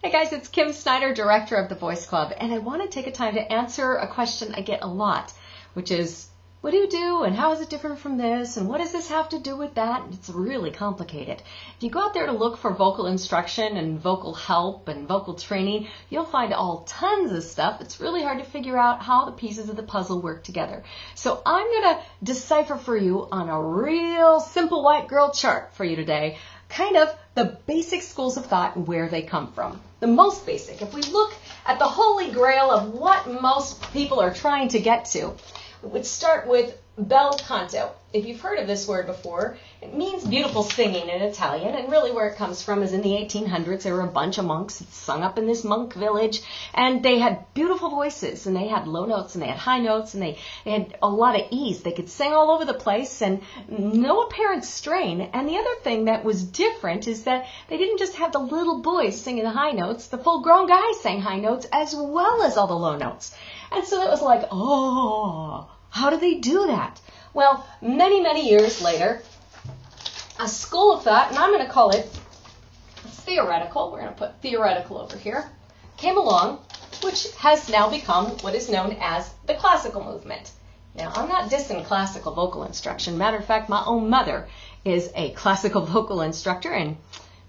Hey guys, it's Kim Snyder, director of the Voice Club, and I want to take a time to answer a question I get a lot, which is, what do you do, and how is it different from this, and what does this have to do with that? And it's really complicated. If you go out there to look for vocal instruction and vocal help and vocal training, you'll find all tons of stuff. It's really hard to figure out how the pieces of the puzzle work together. So I'm going to decipher for you on a real simple white girl chart for you today, kind of the basic schools of thought and where they come from. The most basic, if we look at the holy grail of what most people are trying to get to, we would start with Bel Canto. If you've heard of this word before, it means beautiful singing in Italian, and really where it comes from is in the 1800s. There were a bunch of monks that sung up in this monk village, and they had beautiful voices, and they had low notes, and they had high notes, and they had a lot of ease. They could sing all over the place, and no apparent strain. And the other thing that was different is that they didn't just have the little boys singing the high notes. The full-grown guys sang high notes as well as all the low notes. And so it was like, oh, how do they do that? Well, many, many years later, a school of thought, and I'm going to call it theoretical, we're going to put theoretical over here, came along, which has now become what is known as the classical movement. Now, I'm not dissing classical vocal instruction. Matter of fact, my own mother is a classical vocal instructor, and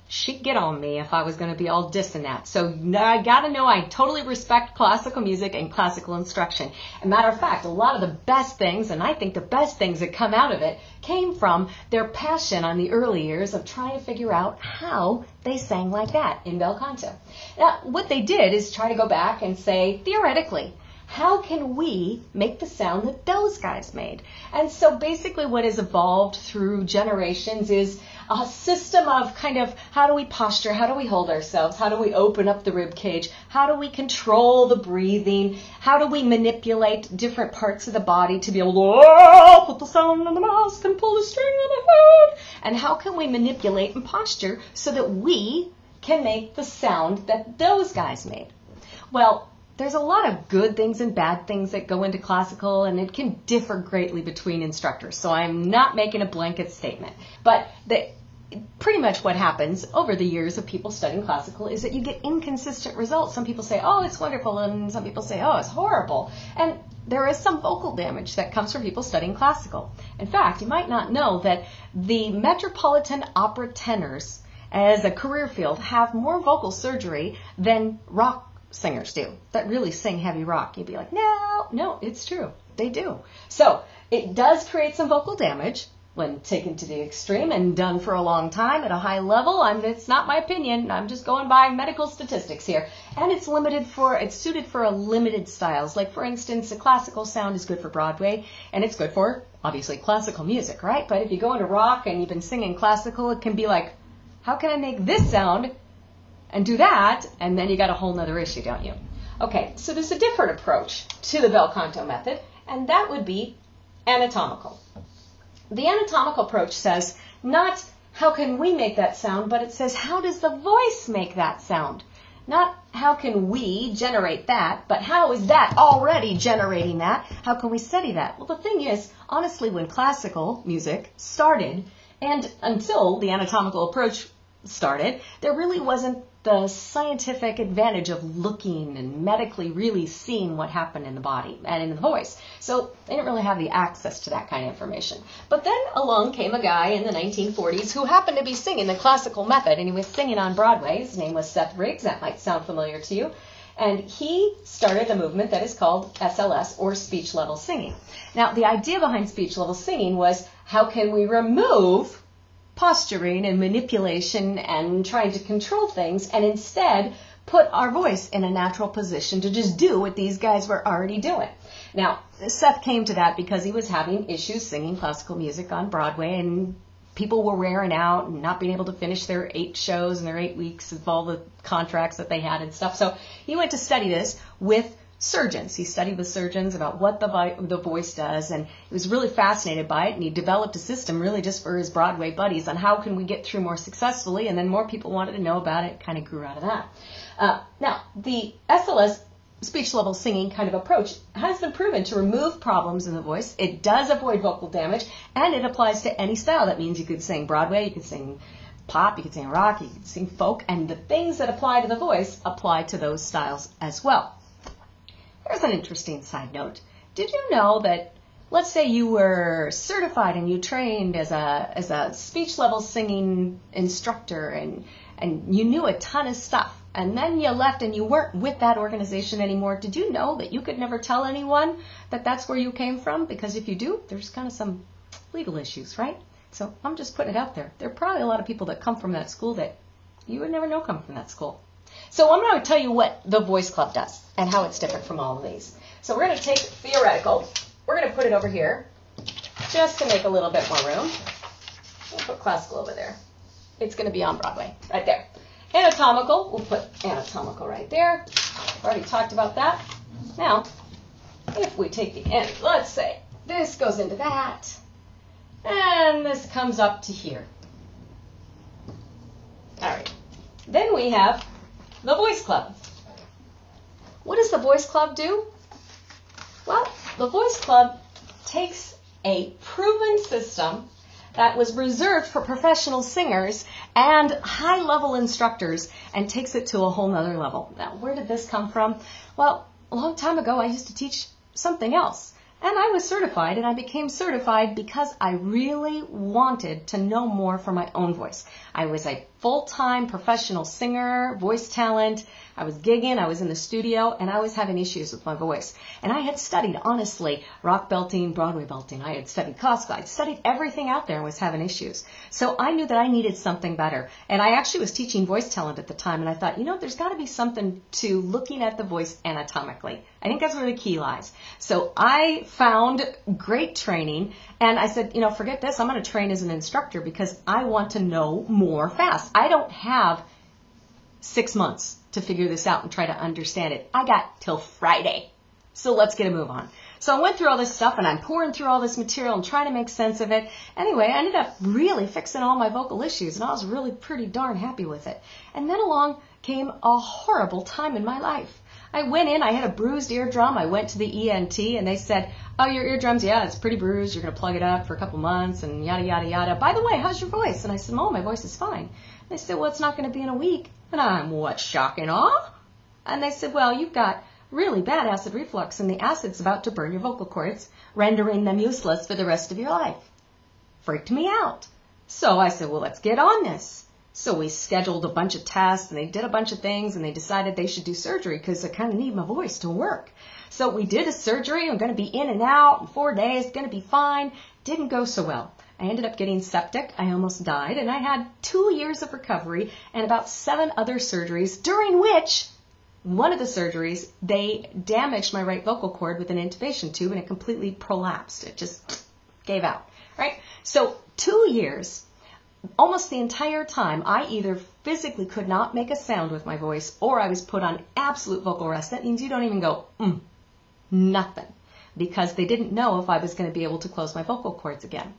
she'd get on me if I was going to be all dissing that. So I got to know I totally respect classical music and classical instruction. And matter of fact, a lot of the best things, and I think the best things that come out of it, came from their passion on the early years of trying to figure out how they sang like that in Bel Canto. Now, what they did is try to go back and say, theoretically, how can we make the sound that those guys made? And so basically what has evolved through generations is a system of kind of how do we posture, how do we hold ourselves, how do we open up the rib cage, how do we control the breathing, how do we manipulate different parts of the body to be able to put the sound in the mouth and pull the string in the head, and how can we manipulate and posture so that we can make the sound that those guys made? Well, there's a lot of good things and bad things that go into classical, and it can differ greatly between instructors. So I'm not making a blanket statement. But pretty much what happens over the years of people studying classical is that you get inconsistent results. Some people say, oh, it's wonderful, and some people say, oh, it's horrible. And there is some vocal damage that comes from people studying classical. In fact, you might not know that the Metropolitan Opera tenors, as a career field, have more vocal surgery than rock singers do that really sing heavy rock. You'd be like, no, it's true. They do. So it does create some vocal damage when taken to the extreme and done for a long time at a high level. It's not my opinion. I'm just going by medical statistics here. And it's suited for a limited styles. Like, for instance, a classical sound is good for Broadway, and it's good for, obviously, classical music, right? But if you go into rock and you've been singing classical, it can be like, how can I make this sound and do that? And then you got a whole nother issue, don't you? Okay, so there's a different approach to the Bel Canto method, and that would be anatomical. The anatomical approach says not how can we make that sound, but it says how does the voice make that sound? Not how can we generate that, but how is that already generating that? How can we study that? Well, the thing is, honestly, when classical music started, and until the anatomical approach started, there really wasn't the scientific advantage of looking and medically really seeing what happened in the body and in the voice. So they didn't really have the access to that kind of information. But then along came a guy in the 1940s who happened to be singing the classical method, and he was singing on Broadway. His name was Seth Riggs. That might sound familiar to you. And he started a movement that is called SLS, or speech level singing. Now, the idea behind speech level singing was, how can we remove posturing and manipulation and trying to control things, and instead put our voice in a natural position to just do what these guys were already doing. Now, Seth came to that because he was having issues singing classical music on Broadway, and people were wearing out and not being able to finish their 8 shows and their 8 weeks of all the contracts that they had and stuff. So he went to study this with surgeons. He studied with surgeons about what the voice does, and he was really fascinated by it, and he developed a system really just for his Broadway buddies on how can we get through more successfully, and then more people wanted to know about it. It kind of grew out of that. Now, the SLS speech level singing kind of approach has been proven to remove problems in the voice. It does avoid vocal damage, and it applies to any style. That means you could sing Broadway, you could sing pop, you can sing rock, you can sing folk, and the things that apply to the voice apply to those styles as well. Here's an interesting side note. Did you know that, let's say you were certified and you trained as a speech level singing instructor and you knew a ton of stuff, and then you left and you weren't with that organization anymore. Did you know that you could never tell anyone that that's where you came from? Because if you do, there's kind of some legal issues, right? So I'm just putting it out there. There are probably a lot of people that come from that school that you would never know come from that school. So I'm going to tell you what the Voice Club does and how it's different from all of these. So we're going to take theoretical. We're going to put it over here just to make a little bit more room. We'll put classical over there. It's going to be on Broadway, right there. Anatomical, we'll put anatomical right there. I've already talked about that. Now, if we take the end, let's say this goes into that, and this comes up to here. All right. Then we have the Voice Club. What does the Voice Club do? Well, the Voice Club takes a proven system that was reserved for professional singers and high-level instructors and takes it to a whole nother level. Now, where did this come from? Well, a long time ago, I used to teach something else. And I was certified, and I became certified because I really wanted to know more for my own voice. I was a full-time professional singer, voice talent. I was gigging, I was in the studio, and I was having issues with my voice. And I had studied, honestly, rock belting, Broadway belting. I had studied classical. I studied everything out there and was having issues. So I knew that I needed something better. And I actually was teaching voice talent at the time, and I thought, there's got to be something to looking at the voice anatomically. I think that's where the key lies. So I found great training, and I said, forget this. I'm going to train as an instructor because I want to know more fast. I don't have 6 months to figure this out and try to understand it. I got till Friday. So let's get a move on. So I went through all this stuff, and I'm pouring through all this material and trying to make sense of it. Anyway, I ended up really fixing all my vocal issues, and I was really pretty darn happy with it. And then along came a horrible time in my life. I went in, I had a bruised eardrum. I went to the ENT, and they said, oh, your eardrum's, it's pretty bruised. You're going to plug it up for a couple months, and yada, yada, yada. By the way, how's your voice? And I said, my voice is fine. They said, well, it's not going to be in a week. And I'm, what, shock and awe? And they said, well, you've got really bad acid reflux, and the acid's about to burn your vocal cords, rendering them useless for the rest of your life. Freaked me out. So I said, well, let's get on this. So we scheduled a bunch of tests, and they did a bunch of things, and they decided they should do surgery because I kind of need my voice to work. So we did a surgery. I'm going to be in and out in 4 days, going to be fine. Didn't go so well. I ended up getting septic. I almost died, and I had 2 years of recovery and about 7 other surgeries, during which one of the surgeries, they damaged my right vocal cord with an intubation tube, and it completely prolapsed. It just gave out, right? So 2 years, almost the entire time, I either physically could not make a sound with my voice, or I was put on absolute vocal rest. That means you don't even go, nothing, because they didn't know if I was going to be able to close my vocal cords again.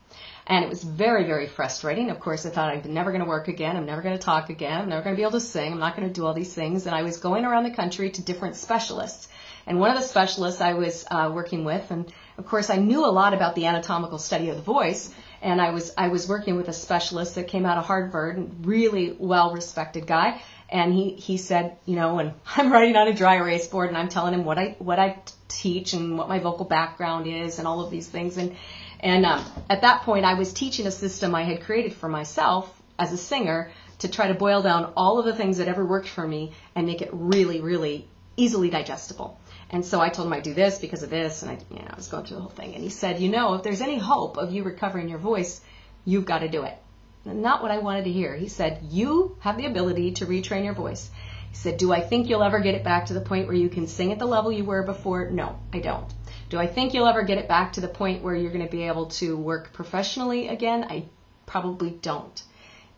And it was very, very frustrating. Of course, I thought I'm never going to work again. I'm never going to talk again. I'm never going to be able to sing. I'm not going to do all these things. And I was going around the country to different specialists. And one of the specialists I was working with, and of course I knew a lot about the anatomical study of the voice, and I was working with a specialist that came out of Harvard, and really well-respected guy. And he said, and I'm writing on a dry erase board, and I'm telling him what I teach and what my vocal background is and all of these things. And at that point, I was teaching a system I had created for myself as a singer to try to boil down all of the things that ever worked for me and make it really, really easily digestible. And so I told him I'd do this because of this, and I was going through the whole thing. And he said, if there's any hope of you recovering your voice, you've got to do it. Not what I wanted to hear. He said, you have the ability to retrain your voice. He said, do I think you'll ever get it back to the point where you can sing at the level you were before? No, I don't. Do I think you'll ever get it back to the point where you're going to be able to work professionally again? I probably don't.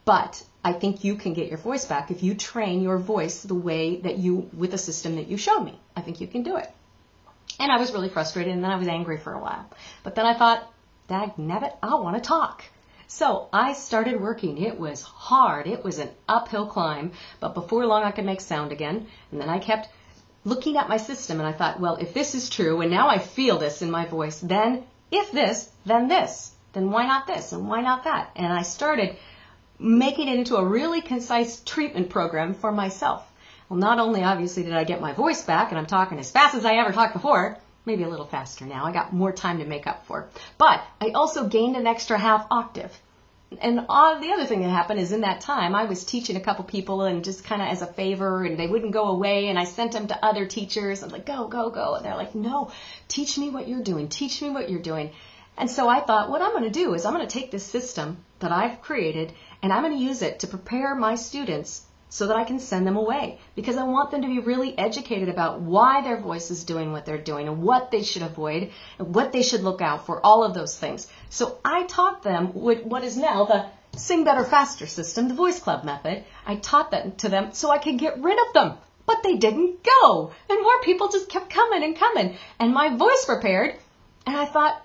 But I think you can get your voice back if you train your voice the way that with the system that you showed me. I think you can do it. And I was really frustrated, and then I was angry for a while. But then I thought, dagnabbit, I want to talk. So I started working. It was hard. It was an uphill climb. But before long, I could make sound again. And then I kept looking at my system, and I thought, well, if this is true, and now I feel this in my voice, then if this, then why not this, and why not that? And I started making it into a really concise treatment program for myself. Well, not only obviously did I get my voice back, and I'm talking as fast as I ever talked before, maybe a little faster now. I got more time to make up for. But I also gained an extra half octave. And the other thing that happened is in that time, I was teaching a couple people and just kind of as a favor, and they wouldn't go away, and I sent them to other teachers. I'm like, go, go, go. And they're like, no, teach me what you're doing. Teach me what you're doing. And so I thought, what I'm going to do is I'm going to take this system that I've created, and I'm going to use it to prepare my students so that I can send them away, because I want them to be really educated about why their voice is doing what they're doing and what they should avoid and what they should look out for, all of those things. So I taught them with what is now the Sing Better Faster system, the Voice Club method. I taught that to them so I could get rid of them, but they didn't go. And more people just kept coming and coming. And my voice prepared, and I thought,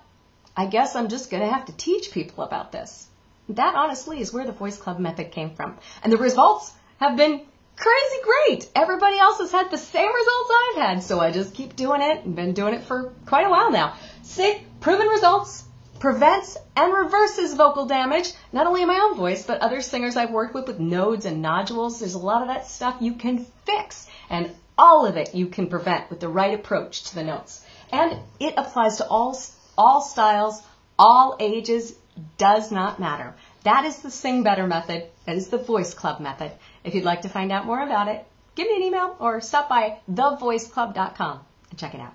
I guess I'm just going to have to teach people about this. That honestly is where the Voice Club method came from. And the results have been crazy great. Everybody else has had the same results I've had, so I just keep doing it and been doing it for quite a while now. See, proven results, prevents and reverses vocal damage, not only in my own voice, but other singers I've worked with nodes and nodules. There's a lot of that stuff you can fix, and all of it you can prevent with the right approach to the notes. And it applies to all styles, all ages, does not matter. That is the Sing Better method. That is the Voice Club method. If you'd like to find out more about it, give me an email or stop by thevoiceclub.com and check it out.